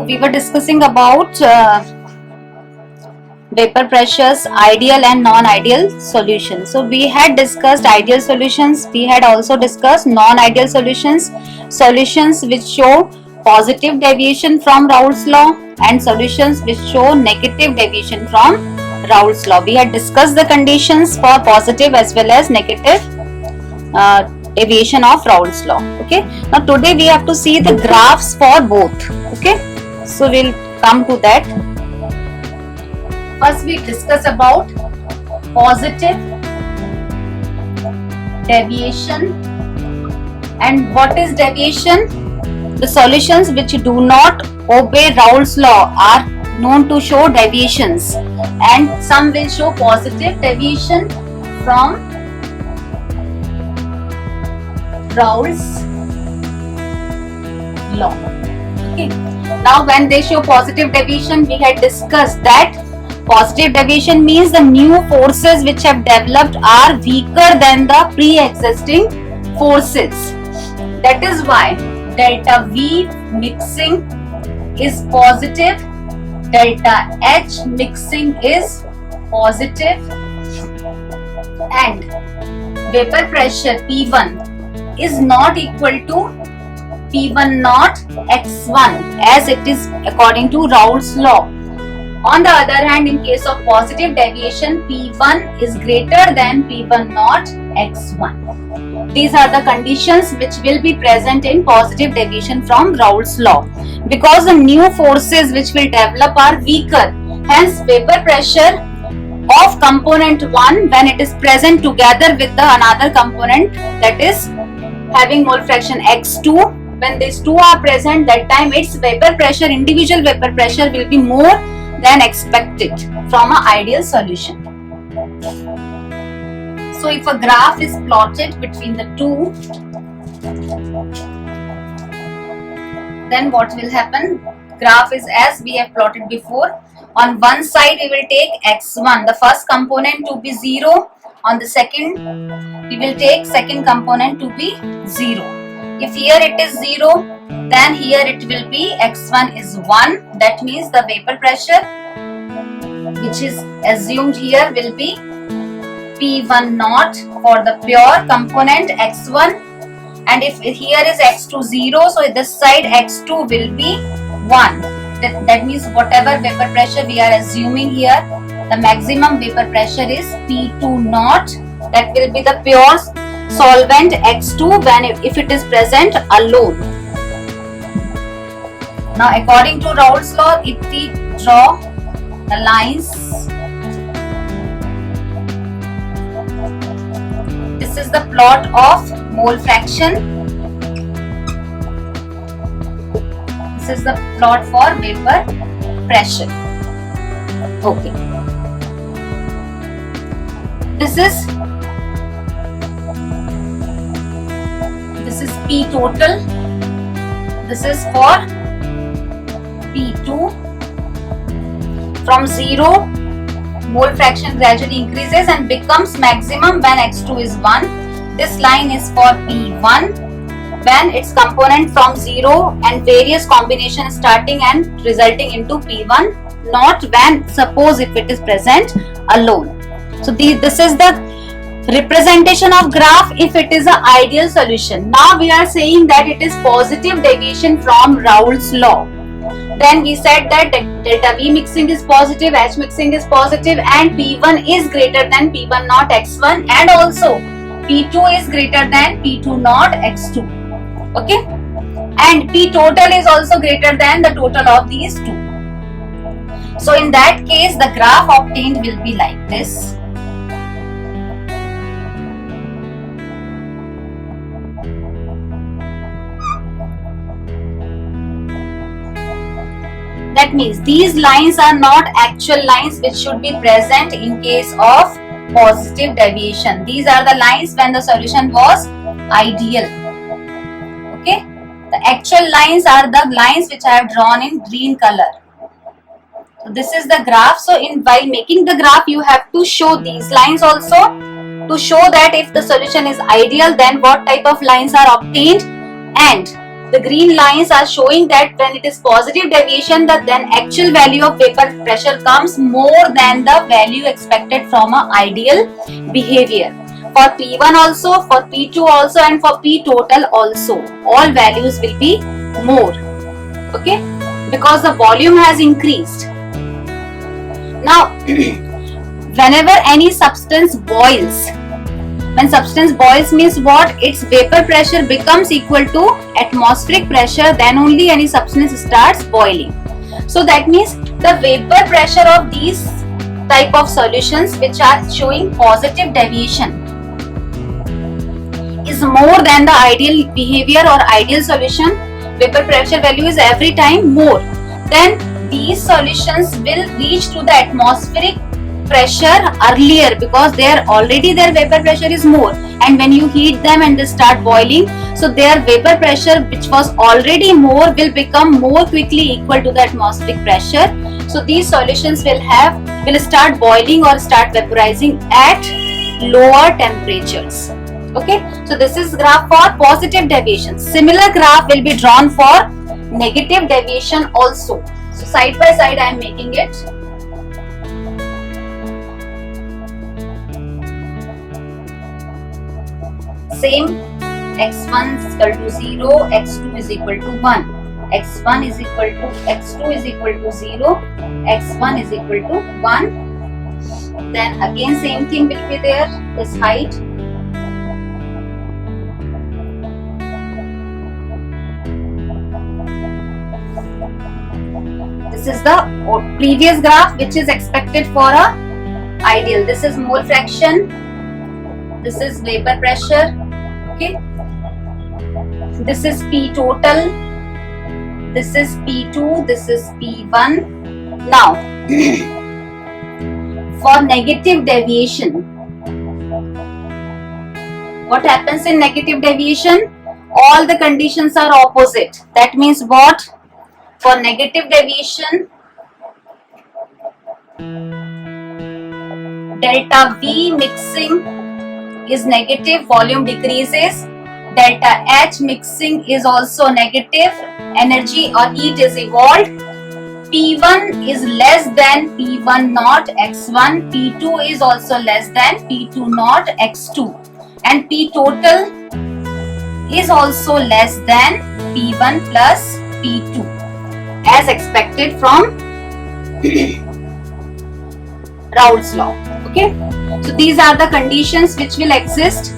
we were discussing about vapor pressures, ideal and non-ideal solutions. So we had discussed ideal solutions, we had also discussed non-ideal solutions, solutions which show positive deviation from Raoult's law and solutions which show negative deviation from Raoult's law. We had discussed the conditions for positive as well as negative deviation of Raoult's law. Okay, now today we have to see the graphs for both. Okay, so we'll come to that. First we discuss about positive deviation. And what is deviation? The solutions which do not obey Raoult's law are known to show deviations, and some will show positive deviation from Raoult's law. Okay. Now when they show positive deviation, we had discussed that positive deviation means the new forces which have developed are weaker than the pre-existing forces. That is why delta V mixing is positive, delta H mixing is positive, and vapor pressure P1 is not equal to P1 naught X1 as it is according to Raoult's law. On the other hand, in case of positive deviation, P1 is greater than P1 naught X1. These are the conditions which will be present in positive deviation from Raoult's law. Because the new forces which will develop are weaker, hence vapor pressure of component 1 when it is present together with the another component, that is having mole fraction X2, when these two are present, that time its vapor pressure, individual vapor pressure will be more than expected from an ideal solution. So if a graph is plotted between the two, then what will happen? Graph is as we have plotted before. On one side we will take x1, the first component, to be 0. On the second we will take second component to be 0. If here it is 0, then here it will be x1 is 1. That means the vapor pressure which is assumed here will be P1 naught for the pure component x1, and if here is x2 0, so this side x2 will be 1. That means whatever vapor pressure we are assuming here, the maximum vapor pressure is P2 naught. That will be the pure solvent x2 when if it is present alone. Now according to Raoult's law, if we draw the lines, this is the plot of mole fraction, this is the plot for vapor pressure. Okay, this is P total, this is for P2. From 0, mole fraction gradually increases and becomes maximum when x2 is 1. This line is for P1 when its component from 0 and various combinations starting and resulting into P1 not when suppose if it is present alone. So this is the representation of graph if it is an ideal solution. Now we are saying that it is positive deviation from Raoult's law. Then we said that delta V mixing is positive, H mixing is positive, and P1 is greater than P1 naught X1, and also P2 is greater than P2 naught X2. Okay, and P total is also greater than the total of these two. So in that case the graph obtained will be like this. That means these lines are not actual lines which should be present in case of positive deviation. These are the lines when the solution was ideal. Okay, the actual lines are the lines which I have drawn in green color. So this is the graph. So while making the graph you have to show these lines also to show that if the solution is ideal then what type of lines are obtained, and The green lines are showing that when it is positive deviation, the then actual value of vapor pressure comes more than the value expected from an ideal behavior. For P1 also, for P2 also, and for P total also, all values will be more. Okay, because the volume has increased. Now, whenever any substance boils, when substance boils means what? Its vapor pressure becomes equal to atmospheric pressure, then only any substance starts boiling. So that means the vapor pressure of these type of solutions which are showing positive deviation is more than the ideal behavior or ideal solution. Vapor pressure value is every time more. Then these solutions will reach to the atmospheric pressure earlier because their vapor pressure is more, and when you heat them and they start boiling, so their vapor pressure which was already more will become more quickly equal to the atmospheric pressure. So these solutions will start boiling or start vaporizing at lower temperatures. Okay, so this is graph for positive deviation. Similar graph will be drawn for negative deviation also. So side by side I am making it. Same, x1 is equal to 0, x2 is equal to 1, x1 is equal to x2 is equal to 0, x1 is equal to 1. Then again same thing will be there, this height. This is the previous graph which is expected for a ideal. This is mole fraction, this is vapor pressure. Okay, this is P total, this is P2, this is P1. Now for negative deviation, what happens in negative deviation? All the conditions are opposite. That means what? For negative deviation, delta V mixing is negative, volume decreases. Delta H mixing is also negative, energy or heat is evolved. P1 is less than P1 naught x1, P2 is also less than P2 naught x2, and P total is also less than P1 plus P2 as expected from Raoult's law. Okay, so these are the conditions which will exist.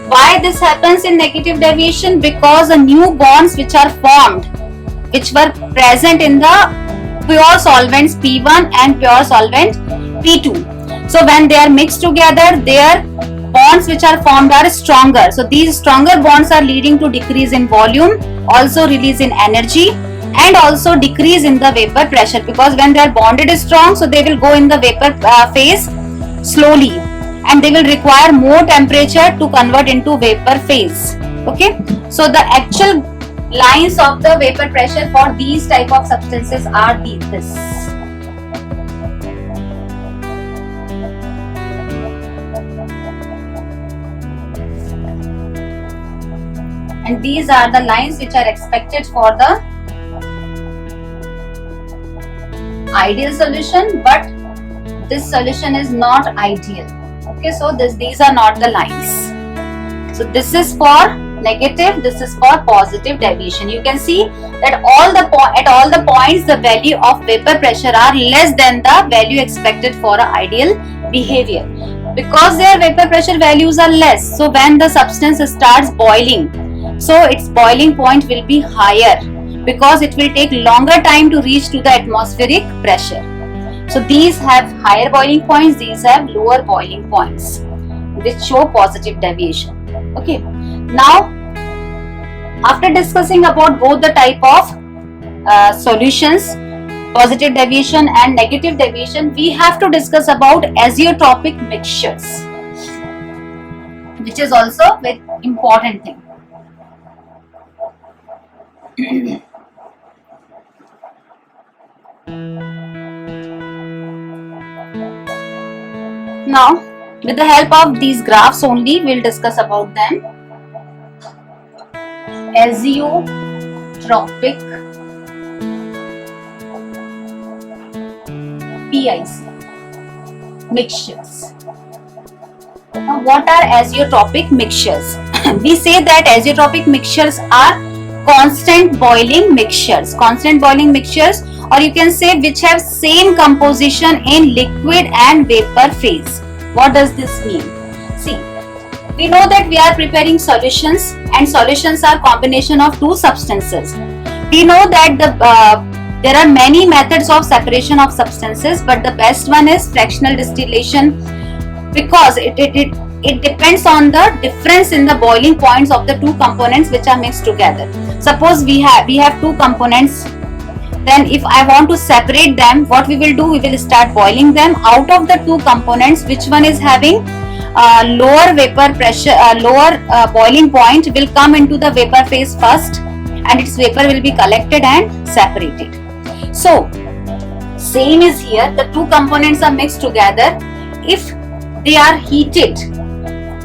Why this happens in negative deviation? Because the new bonds which are formed, which were present in the pure solvents P1 and pure solvent P2. So when they are mixed together, their bonds which are formed are stronger. So these stronger bonds are leading to decrease in volume, also release in energy, and also decrease in the vapor pressure, because when they are bonded strong, so they will go in the vapor phase slowly, and they will require more temperature to convert into vapor phase. Okay, so the actual lines of the vapor pressure for these type of substances are this. And these are the lines which are expected for the ideal solution, but this solution is not ideal. Okay, so these are not the lines. So this is for negative, this is for positive deviation. You can see that at all the points the value of vapor pressure are less than the value expected for an ideal behavior, because their vapor pressure values are less. So when the substance starts boiling, so its boiling point will be higher, because it will take longer time to reach to the atmospheric pressure. So these have higher boiling points, these have lower boiling points, which show positive deviation. Okay, now after discussing about both the type of solutions, positive deviation and negative deviation, we have to discuss about azeotropic mixtures, which is also a very important thing. Now, with the help of these graphs only, we'll discuss about them. azeotropic PIC mixtures. Now, what are azeotropic mixtures? We say that azeotropic mixtures are constant boiling mixtures. Constant boiling mixtures, or you can say which have same composition in liquid and vapor phase. What does this mean? See, we know that we are preparing solutions, and solutions are combination of two substances. We know that there are many methods of separation of substances, but the best one is fractional distillation, because it depends on the difference in the boiling points of the two components which are mixed together. Suppose we have two components, then if I want to separate them, what we will do, we will start boiling them. Out of the two components, which one is having lower vapor pressure, lower boiling point will come into the vapor phase first, and its vapor will be collected and separated. So same is here, the two components are mixed together. If they are heated,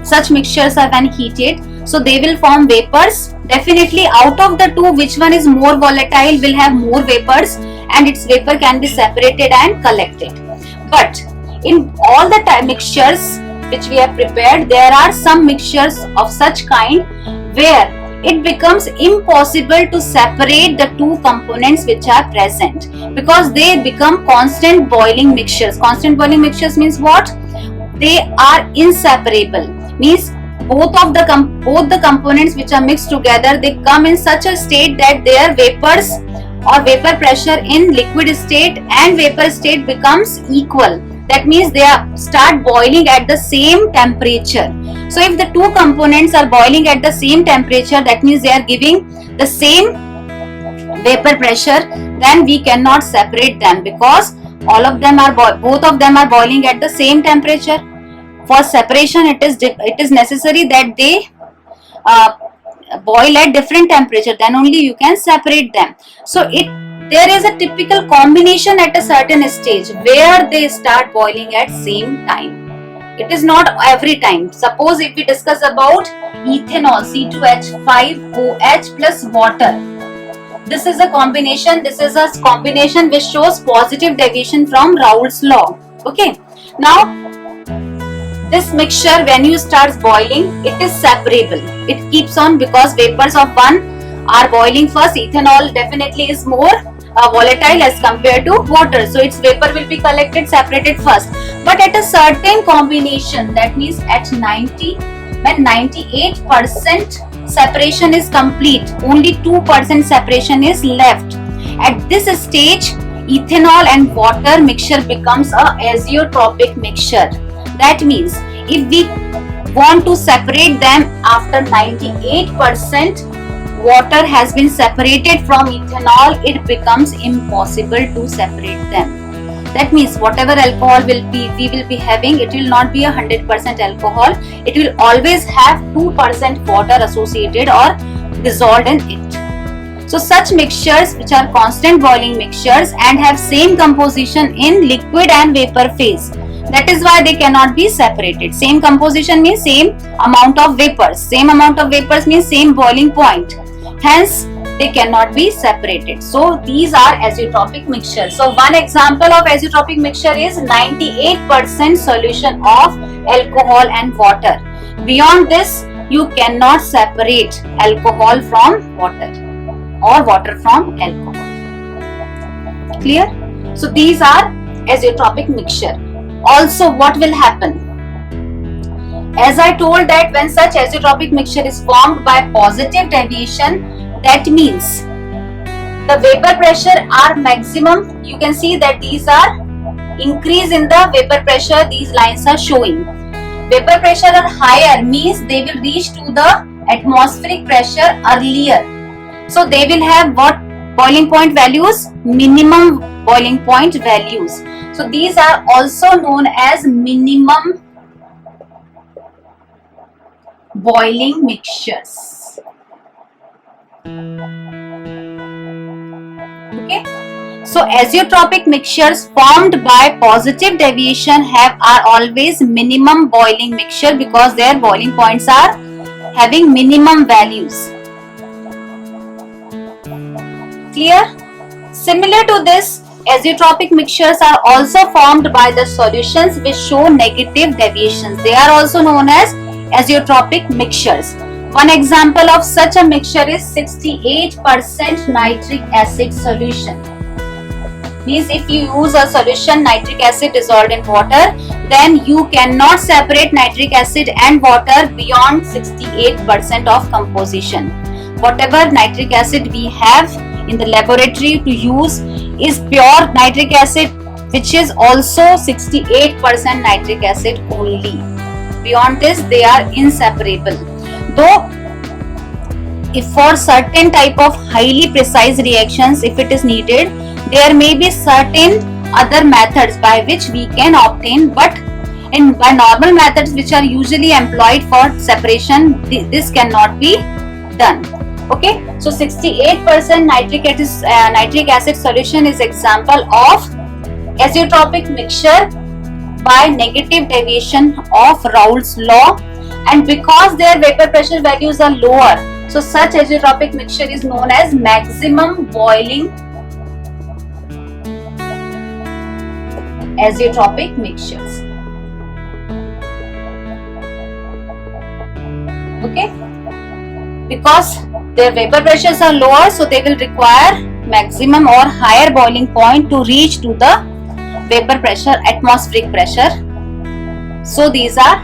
such mixtures are when heated, so they will form vapors. Definitely out of the two, which one is more volatile will have more vapors, and its vapor can be separated and collected. But in all the mixtures which we have prepared, there are some mixtures of such kind where it becomes impossible to separate the two components which are present, because they become constant boiling mixtures. Constant boiling mixtures means what? They are inseparable. Means both the components which are mixed together, they come in such a state that their vapors or vapor pressure in liquid state and vapor state becomes equal. That means they start boiling at the same temperature. So if the two components are boiling at the same temperature, that means they are giving the same vapor pressure, then we cannot separate them, because both of them are boiling at the same temperature. For separation, it is necessary that they boil at different temperature, then only you can separate them. So there is a typical combination at a certain stage where they start boiling at same time. It is not every time. Suppose if we discuss about ethanol, C2H5OH plus water, this is a combination which shows positive deviation from Raoult's law. Okay, now this mixture, when you start boiling, it is separable. It keeps on, because vapors of one are boiling first. Ethanol definitely is more volatile as compared to water, so its vapor will be collected, separated first. But at a certain combination, that means at 90, when 98% separation is complete, only 2% separation is left. At this stage, ethanol and water mixture becomes a azeotropic mixture. That means if we want to separate them after 98% water has been separated from ethanol, it becomes impossible to separate them. That means whatever alcohol we will be having, it will not be 100% alcohol. It will always have 2% water associated or dissolved in it. So such mixtures which are constant boiling mixtures and have same composition in liquid and vapor phase, that is why they cannot be separated. Same composition means same amount of vapors. Same amount of vapors means same boiling point. Hence, they cannot be separated. So these are azeotropic mixtures. So one example of azeotropic mixture is 98% solution of alcohol and water. Beyond this, you cannot separate alcohol from water or water from alcohol. Clear? So these are azeotropic mixture. Also, what will happen? As I told that when such azeotropic mixture is formed by positive deviation, that means the vapor pressure are maximum. You can see that these are increase in the vapor pressure, these lines are showing. Vapor pressure are higher means they will reach to the atmospheric pressure earlier. So they will have what boiling point values? Minimum boiling point values. So these are also known as minimum boiling mixtures. Okay. So azeotropic mixtures formed by positive deviation are always minimum boiling mixture, because their boiling points are having minimum values. Clear? Similar to this, azeotropic mixtures are also formed by the solutions which show negative deviations. They are also known as azeotropic mixtures. One example of such a mixture is 68% nitric acid solution. Means if you use a solution nitric acid dissolved in water, then you cannot separate nitric acid and water beyond 68% of composition. Whatever nitric acid we have in the laboratory to use is pure nitric acid, which is also 68% nitric acid only. Beyond this, they are inseparable. Though if for certain type of highly precise reactions, if it is needed, there may be certain other methods by which we can obtain, but by normal methods which are usually employed for separation, this cannot be done. Okay, so 68% nitric acid solution is example of azeotropic mixture by negative deviation of Raoult's law, and because their vapor pressure values are lower, so such azeotropic mixture is known as maximum boiling azeotropic mixtures. Okay, because their vapor pressures are lower, so they will require maximum or higher boiling point to reach to the vapor pressure, atmospheric pressure. So these are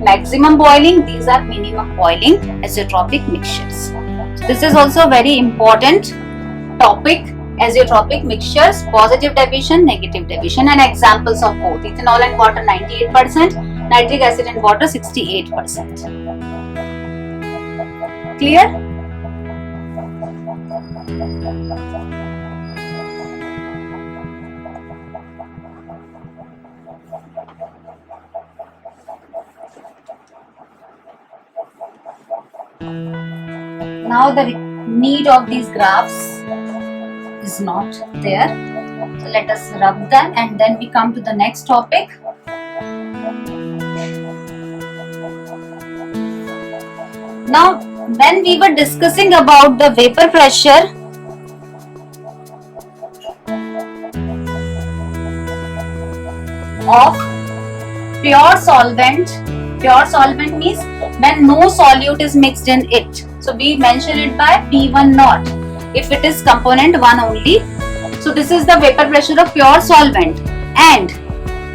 maximum boiling, these are minimum boiling azeotropic mixtures. So this is also a very important topic, azeotropic mixtures, positive deviation, negative deviation, and examples of both. Ethanol and water 98%, nitric acid and water 68%. Clear? Now the need of these graphs is not there. So let us rub them and then we come to the next topic. Now when we were discussing about the vapor pressure, of pure solvent means when no solute is mixed in it. So we mention it by P1 naught if it is component 1 only. So this is the vapor pressure of pure solvent. And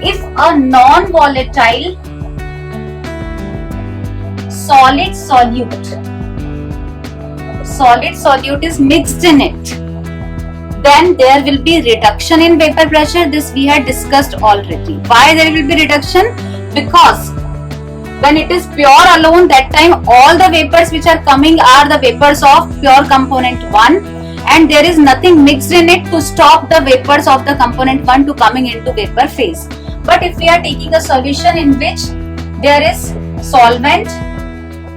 if a non-volatile solid solute is mixed in it, then there will be reduction in vapor pressure. This we had discussed already. Why there will be reduction? Because when it is pure alone, that time all the vapors which are coming are the vapors of pure component 1, and there is nothing mixed in it to stop the vapors of the component 1 to coming into vapor phase. But if we are taking a solution in which there is solvent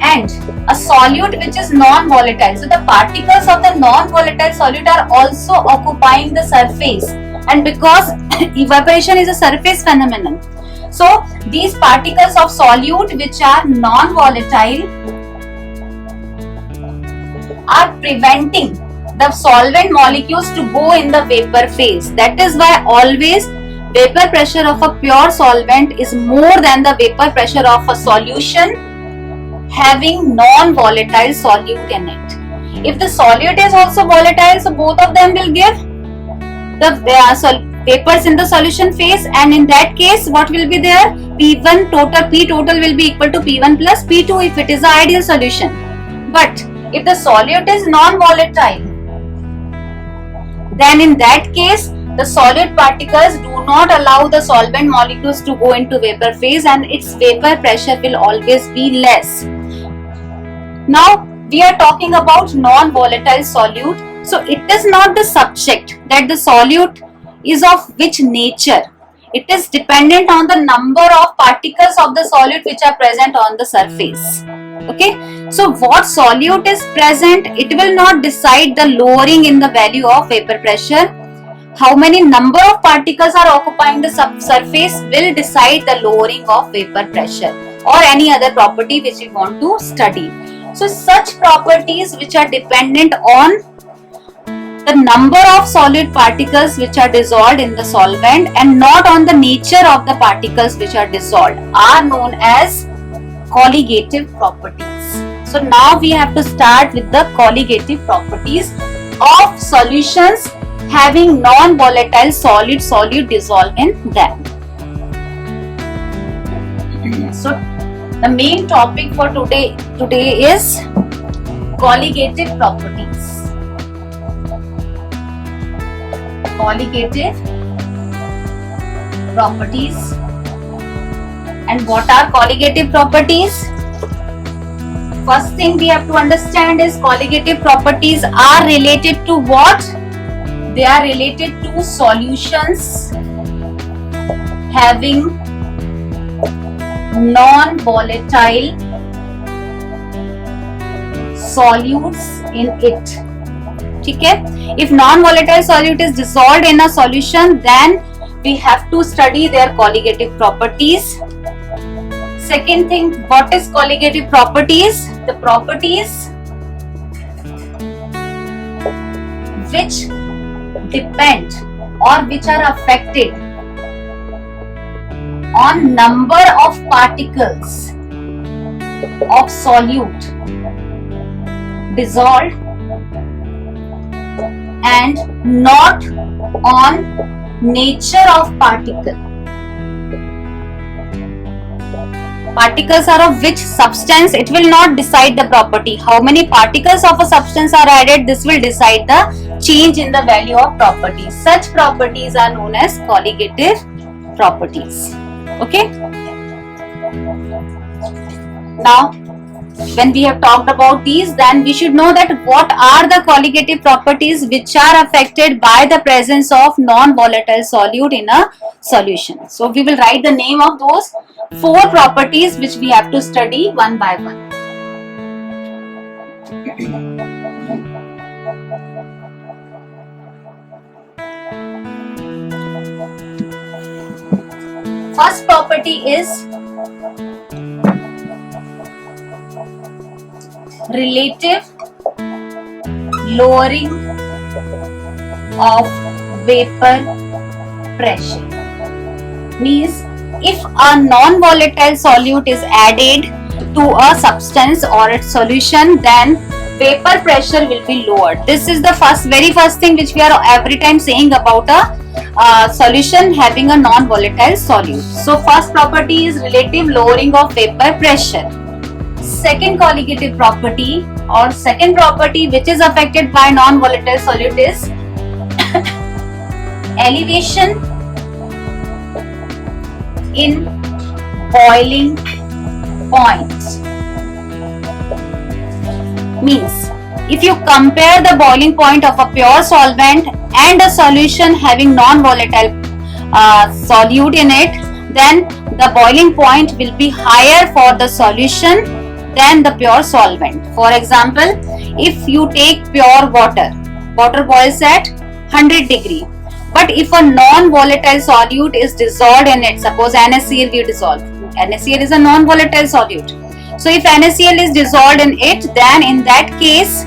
and a solute which is non-volatile, so the particles of the non-volatile solute are also occupying the surface, and because evaporation is a surface phenomenon, so these particles of solute which are non-volatile are preventing the solvent molecules to go in the vapor phase. That is why always vapor pressure of a pure solvent is more than the vapor pressure of a solution having non-volatile solute in it. If the solute is also volatile, so both of them will give the vapors in the solution phase, and in that case what will be there? P1 total, P total will be equal to P1 plus P2 if it is the ideal solution. But if the solute is non-volatile, then in that case the solute particles do not allow the solvent molecules to go into vapor phase, and its vapor pressure will always be less. Now we are talking about non-volatile solute. So it is not the subject that the solute is of which nature. It is dependent on the number of particles of the solute which are present on the surface. Okay, so what solute is present, it will not decide the lowering in the value of vapor pressure. How many number of particles are occupying the surface will decide the lowering of vapor pressure or any other property which we want to study. So such properties which are dependent on the number of solid particles which are dissolved in the solvent and not on the nature of the particles which are dissolved are known as colligative properties. So now we have to start with the colligative properties of solutions having non-volatile solid dissolved in them. So the main topic for today is colligative properties. Colligative properties. And what are colligative properties? First thing we have to understand is colligative properties are related to what? They are related to solutions having non-volatile solutes in it. ठीक है? If non-volatile solute is dissolved in a solution, then we have to study their colligative properties. Second thing, what is colligative properties? The properties which depend or which are affected on number of particles of solute dissolved and not on nature of particle. Particles are of which substance? It will not decide the property. How many particles of a substance are added? This will decide the change in the value of properties. Such properties are known as colligative properties. Okay. Now, when we have talked about these, then we should know that what are the colligative properties which are affected by the presence of non-volatile solute in a solution. So, we will write the name of those 4 properties which we have to study one by one. First property is relative lowering of vapor pressure. Means if a non-volatile solute is added to a substance or its solution, then vapor pressure will be lowered. This is the very first thing which we are every time saying about a solution having a non-volatile solute. So first property is relative lowering of vapor pressure. Second colligative property or second property which is affected by non-volatile solute is elevation in boiling point. Means if you compare the boiling point of a pure solvent and a solution having non-volatile solute in it, then the boiling point will be higher for the solution than the pure solvent. For example, if you take pure water boils at 100 degree. But if a non-volatile solute is dissolved in it, suppose NaCl we dissolve. NaCl is a non-volatile solute. So if NaCl is dissolved in it, then in that case,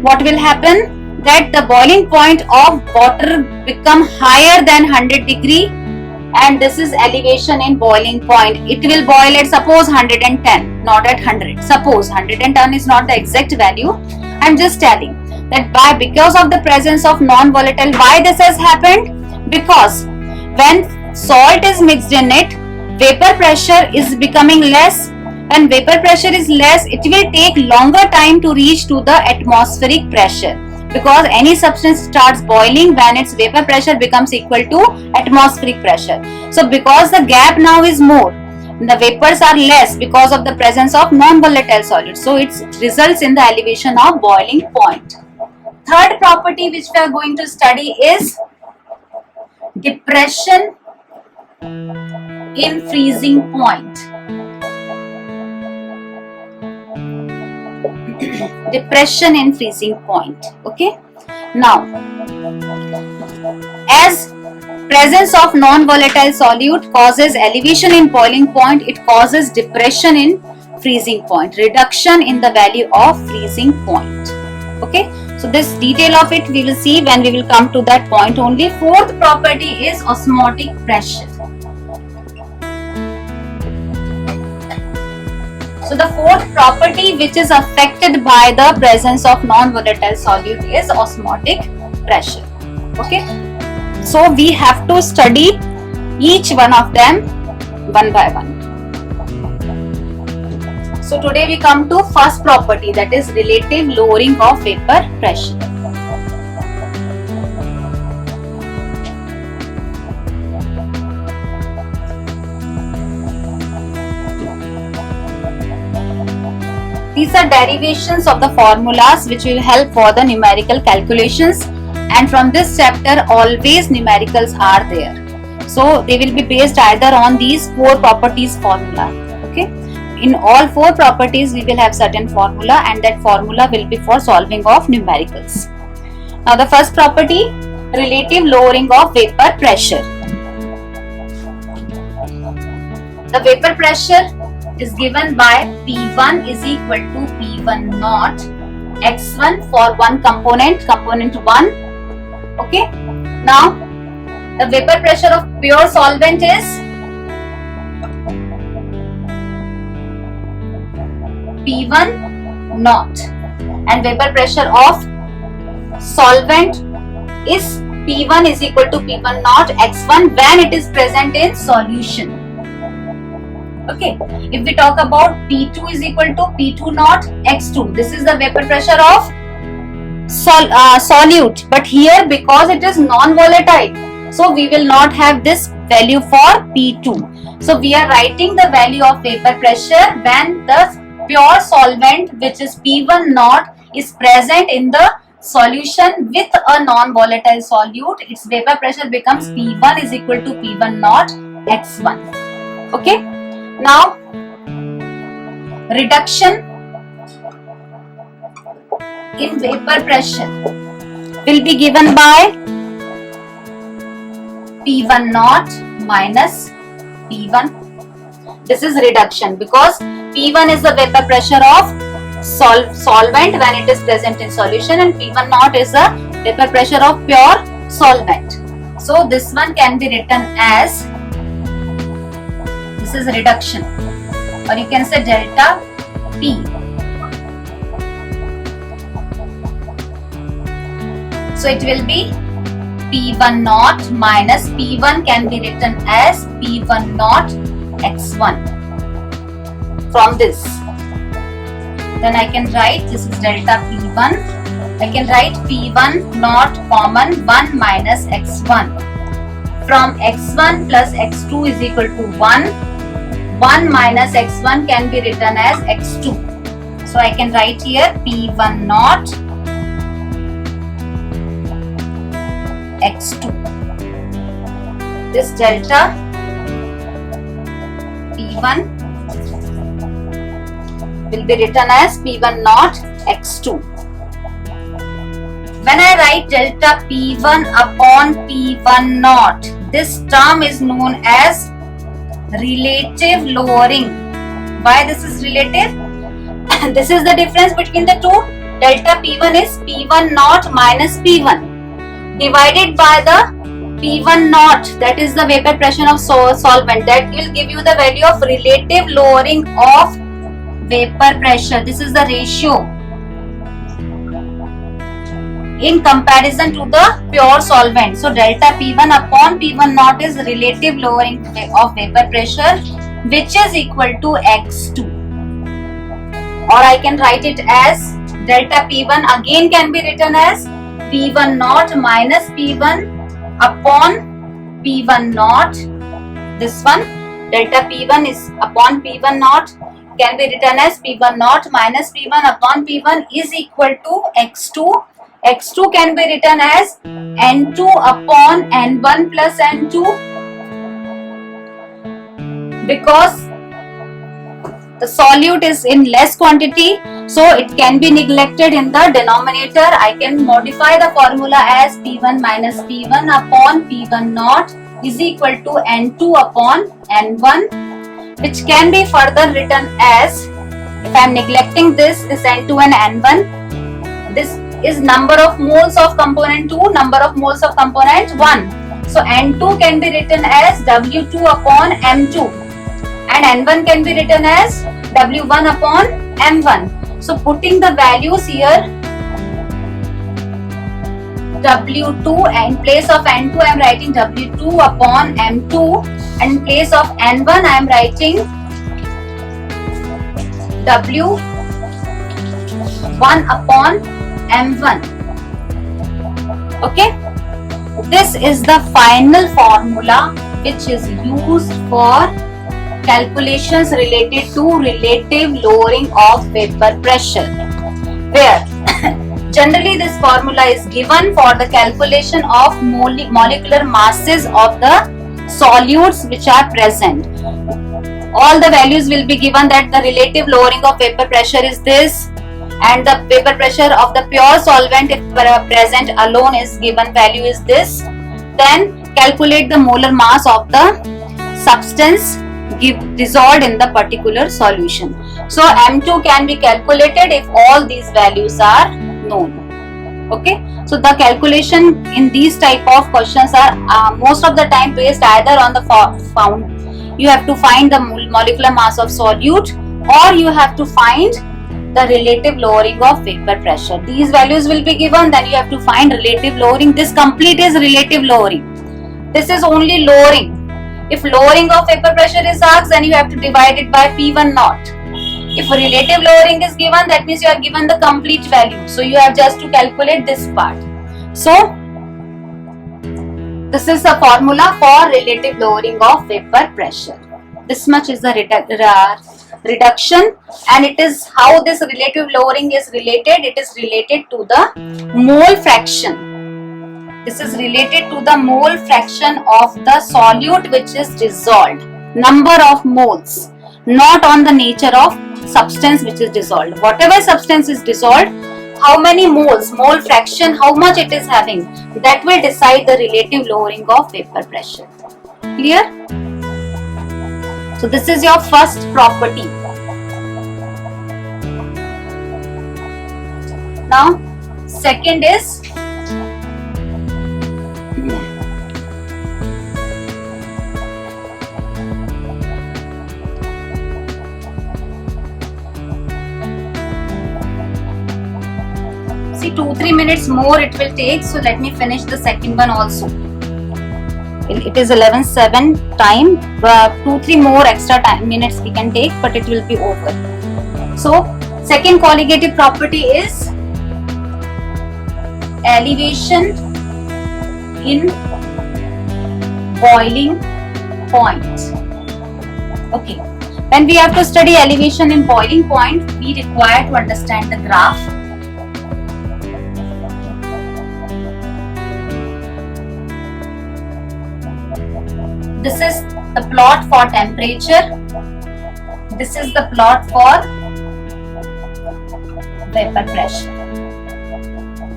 what will happen? That the boiling point of water become higher than 100 degree, and this is elevation in boiling point. It will boil at suppose 110, not at 100. Suppose 110 is not the exact value. I am just telling that because of the presence of non-volatile, why this has happened? Because when salt is mixed in it, vapor pressure is becoming less. When vapor pressure is less, it will take longer time to reach to the atmospheric pressure, because any substance starts boiling when its vapor pressure becomes equal to atmospheric pressure. So because the gap now is more, the vapors are less because of the presence of non-volatile solute. So it results in the elevation of boiling point. Third property which we are going to study is depression in freezing point. Depression in freezing point. Okay. Now, as presence of non-volatile solute causes elevation in boiling point, it causes depression in freezing point, reduction in the value of freezing point. Okay, so this detail of it we will see when we will come to that point only. Fourth property is osmotic pressure. So the fourth property which is affected by the presence of non-volatile solute is osmotic pressure. Okay, so we have to study each one of them one by one. So today we come to first property, that is relative lowering of vapor pressure. These are derivations of the formulas which will help for the numerical calculations, and from this chapter always numericals are there. So they will be based either on these four properties formula. Okay. In all four properties we will have certain formula, and that formula will be for solving of numericals. Now the first property, relative lowering of vapor pressure. The vapor pressure is given by P1 is equal to P1 naught x1 for one component 1. Okay. Now the vapor pressure of pure solvent is P1 naught, and vapor pressure of solvent is P1 is equal to P1 naught x1 when it is present in solution. Okay, if we talk about P2 is equal to P2 naught x2, this is the vapor pressure of solute, but here because it is non-volatile, so we will not have this value for P2. So we are writing the value of vapor pressure when the pure solvent which is P1 naught is present in the solution with a non-volatile solute. Its vapor pressure becomes P1 is equal to P1 naught x1. Okay. Now reduction in vapor pressure will be given by P1 naught minus P1. This is reduction because P1 is the vapor pressure of solvent when it is present in solution, and P1 naught is the vapor pressure of pure solvent. So this one can be written as, this is reduction, or you can say delta P. So it will be P1 naught minus P1 can be written as P1 naught x1. From this, then I can write, this is delta P1, I can write P1 naught common 1 minus x1. From x1 plus x2 is equal to 1, 1 minus x1 can be written as x2. So I can write here P1 naught x2. This delta P1 will be written as P1 naught x2. When I write delta P1 upon P1 naught, this term is known as relative lowering. Why this is relative? This is the difference between the two. Delta P1 is P1 naught minus P1 divided by the P1 naught, that is the vapor pressure of solvent. That will give you the value of relative lowering of vapor pressure. This is the ratio in comparison to the pure solvent. So delta P1 upon P1 naught is relative lowering of vapor pressure, which is equal to x2. Or I can write it as delta P1 again can be written as P1 naught minus P1 upon P1 naught. This one delta P1 is upon P1 naught can be written as P1 naught minus P1 upon P1 is equal to x2. x2 can be written as N2 upon N1 plus N2, because the solute is in less quantity, so it can be neglected in the denominator. I can modify the formula as P1 minus P1 upon P1 naught is equal to N2 upon N1, which can be further written as, if I am neglecting this N2 and N1, this is number of moles of component 2, number of moles of component 1. So N2 can be written as W2 upon M2 and N1 can be written as W1 upon M1. So putting the values here, W2 in place of N2 I am writing W2 upon M2, and in place of N1 I am writing W1 upon M1. Okay, this is the final formula which is used for calculations related to relative lowering of vapor pressure, where generally this formula is given for the calculation of molecular masses of the solutes which are present. All the values will be given that the relative lowering of vapor pressure is this, and the vapor pressure of the pure solvent if present alone is given value is this. Then calculate the molar mass of the substance dissolved in the particular solution. So M2 can be calculated if all these values are known. Okay, so the calculation in these type of questions are most of the time based either on the you have to find the molecular mass of solute, or you have to find the relative lowering of vapor pressure. These values will be given, then you have to find relative lowering. This complete is relative lowering. This is only lowering. If lowering of vapor pressure is asked, then you have to divide it by P1 naught. If relative lowering is given, that means you are given the complete value. So you have just to calculate this part. So this is the formula for relative lowering of vapor pressure. This much is the reduction, and it is how this relative lowering is related. It is related to the mole fraction. This is related to the mole fraction of the solute which is dissolved. Number of moles, not on the nature of substance which is dissolved. Whatever substance is dissolved, how many moles, mole fraction, how much it is having, that will decide the relative lowering of vapor pressure. Clear? So this is your first property. Now second is see 2-3 minutes more it will take, so let me finish the second one also. It is 11:07 time, 2-3 more extra minutes we can take, but it will be over. So second colligative property is elevation in boiling point. Okay, when we have to study elevation in boiling point, we require to understand the graph. This is the plot for temperature. This is the plot for vapor pressure.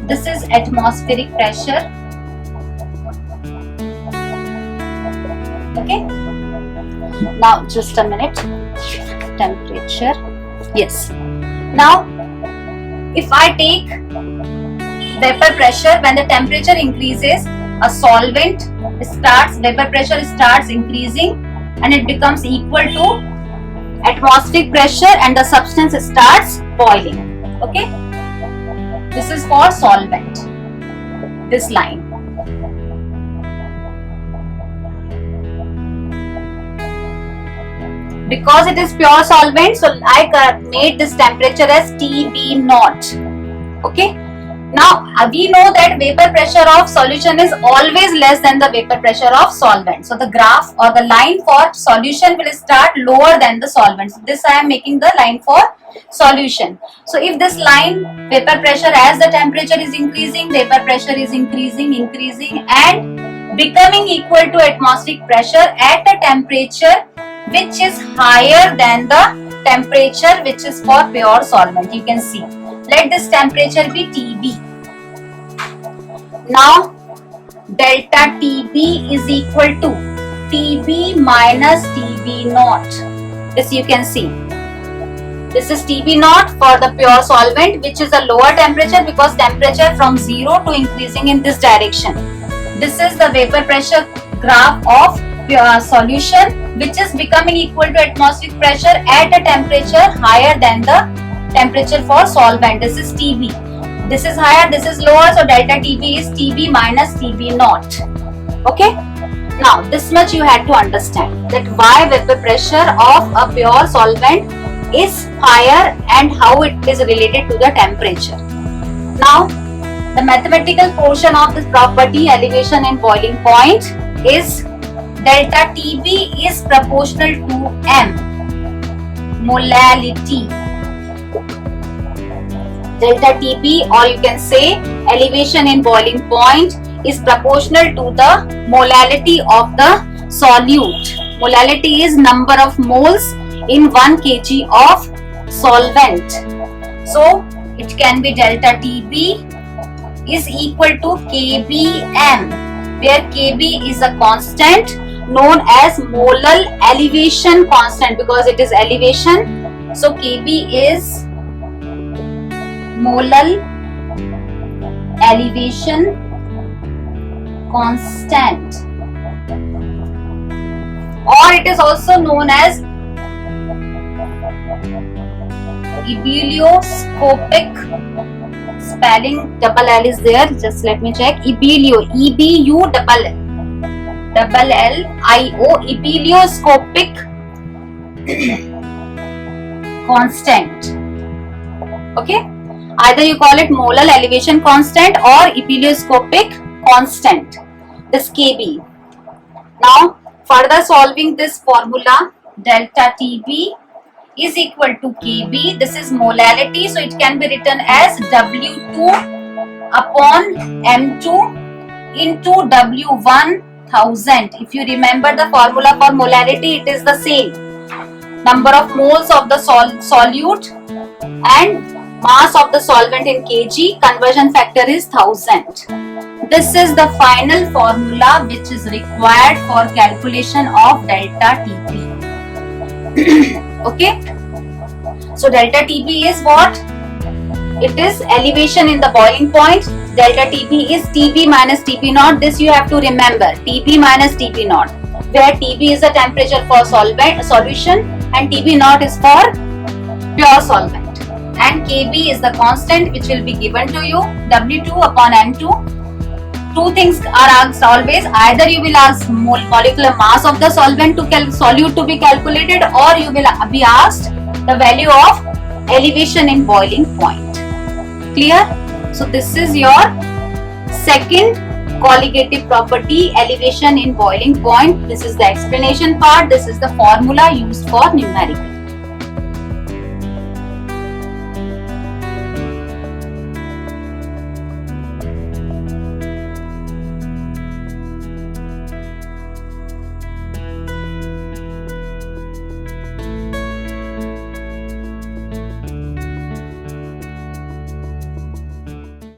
This is atmospheric pressure. Okay. Now just a minute. Temperature. Yes. Now if I take vapor pressure, when the temperature increases, a solvent vapor pressure starts increasing and it becomes equal to atmospheric pressure and the substance starts boiling. Okay, this is for solvent, this line. Because it is pure solvent, so I made this temperature as TB naught. Okay. Now we know that vapor pressure of solution is always less than the vapor pressure of solvent. So the graph or the line for solution will start lower than the solvent. So this I am making the line for solution. So if this line vapor pressure as the temperature is increasing, vapor pressure is increasing and becoming equal to atmospheric pressure at a temperature which is higher than the temperature which is for pure solvent. You can see. Let this temperature be TB. Now delta TB is equal to TB minus TB naught. This you can see. This is TB naught for the pure solvent, which is a lower temperature because temperature from 0 to increasing in this direction. This is the vapor pressure graph of pure solution, which is becoming equal to atmospheric pressure at a temperature higher than the temperature for solvent. This is TB. This is higher, this is lower, so delta TB is TB minus TB naught. Okay? Now, this much you had to understand, that why vapor pressure of a pure solvent is higher and how it is related to the temperature. Now, the mathematical portion of this property, elevation in boiling point, is delta TB is proportional to M, molality. Delta TB, or you can say elevation in boiling point, is proportional to the molality of the solute. Molality is number of moles in 1 kg of solvent. So it can be delta TB is equal to kBm, where kB is a constant known as molar elevation constant because it is elevation. So kB is molar elevation constant, or it is also known as ebullioscopic. Spelling double L is there, just let me check. Ebullio, EBU double LIO, ebullioscopic constant. Okay, either you call it molar elevation constant or ebullioscopic constant, this kB. Now, further solving this formula, delta TB is equal to kB. This is molality, so it can be written as W2 upon M2 into W1000. If you remember the formula for molality, it is the same. Number of moles of the solute and mass of the solvent in kg, conversion factor is 1000. This is the final formula which is required for calculation of delta TB. Okay, so delta TB is what? It is elevation in the boiling point. Delta TB is TB minus TB naught. This you have to remember, TB minus TB naught, where TB is the temperature for solvent solution and TB naught is for pure solvent, and kB is the constant which will be given to you, W2 upon M2. Two things are asked always, either you will ask molecular mass of the solvent to solute to be calculated, or you will be asked the value of elevation in boiling point. Clear? So this is your second colligative property, elevation in boiling point. This is the explanation part. This is the formula used for numerical.